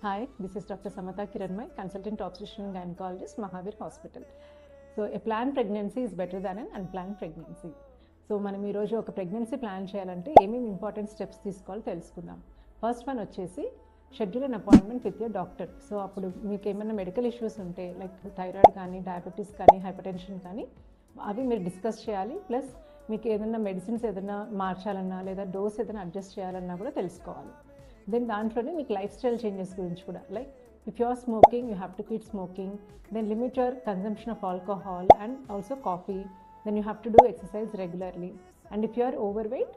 Hi, this is Dr. Samatha Kiranmay, consultant obstetrician and gynecologist, Mahavir Hospital. So, a planned pregnancy is better than an unplanned pregnancy. So మనం ఈరోజు ఒక pregnancy plan చేయాలంటే ఏమేమి important steps తీసుకోవాలో తెలుసుకుందాం. First one వచ్చేసి schedule an appointment with your doctor. So అప్పుడు మీకు ఏమైనా మెడికల్ ఇష్యూస్ ఉంటే లైక్ థైరాయిడ్ కానీ, డయాబెటీస్ కానీ, హైపర్టెన్షన్ కానీ అవి మీరు డిస్కస్ చేయాలి. ప్లస్ మీకు ఏదైనా మెడిసిన్స్ ఏదైనా మార్చాలన్నా లేదా డోస్ ఏదైనా అడ్జస్ట్ చేయాలన్నా కూడా తెలుసుకోవాలి. దెన్ దాంట్లోనే మీకు లైఫ్ స్టైల్ చేంజెస్ గురించి కూడా like if you are smoking you have to quit smoking, then limit your consumption of alcohol and also coffee. Then you have to do exercise regularly, and if you are overweight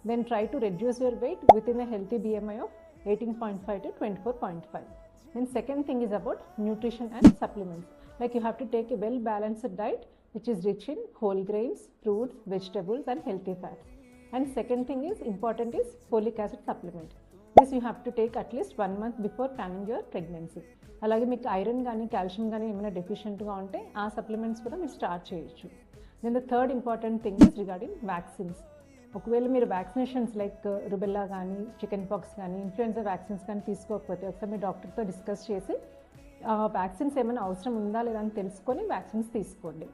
then try to reduce your weight within a healthy BMI of 18.5 to 24.5. Then second thing is about nutrition and supplements, like you have to take a well balanced diet which is rich in whole grains, fruits, vegetables and healthy fats. And second thing is important is folic acid supplement. This you have to take at least 1 month before planning your pregnancy. అలాగే మీకు iron కానీ calcium కానీ ఏమైనా డెఫిషియెంట్గా ఉంటే ఆ supplements కూడా మీరు start చేయొచ్చు. Then the third important thing is regarding vaccines. ఒకవేళ మీరు వ్యాక్సినేషన్స్ లైక్ రుబెల్లా కానీ, చికెన్ పాక్స్ కానీ, ఇన్ఫ్లుయెన్జా వ్యాక్సిన్స్ కానీ తీసుకోకపోతే ఒకసారి మీ డాక్టర్తో డిస్కస్ చేసి వ్యాక్సిన్స్ ఏమైనా అవసరం ఉందా లేదా అని తెలుసుకొని వ్యాక్సిన్స్ తీసుకోండి.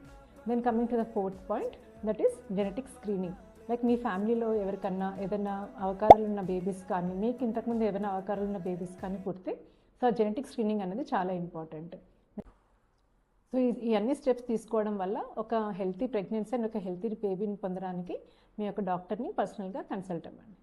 Then coming to the fourth point, that is genetic screening. Like మీ ఫ్యామిలీలో ఎవరికన్నా ఏదైనా అవకాశాలు ఉన్న బేబీస్ కానీ, మీకు ఇంతకుముందు ఏమైనా అవకాశాలు ఉన్న బేబీస్ కానీ పుడితే సో జెనెటిక్ స్క్రీనింగ్ అనేది చాలా ఇంపార్టెంట్. సో ఈ అన్ని స్టెప్స్ తీసుకోవడం వల్ల ఒక హెల్తీ ప్రెగ్నెన్సీ అండ్ ఒక హెల్తీ బేబీని పొందడానికి మీ యొక్క డాక్టర్ని పర్సనల్గా కన్సల్ట్ అవ్వండి.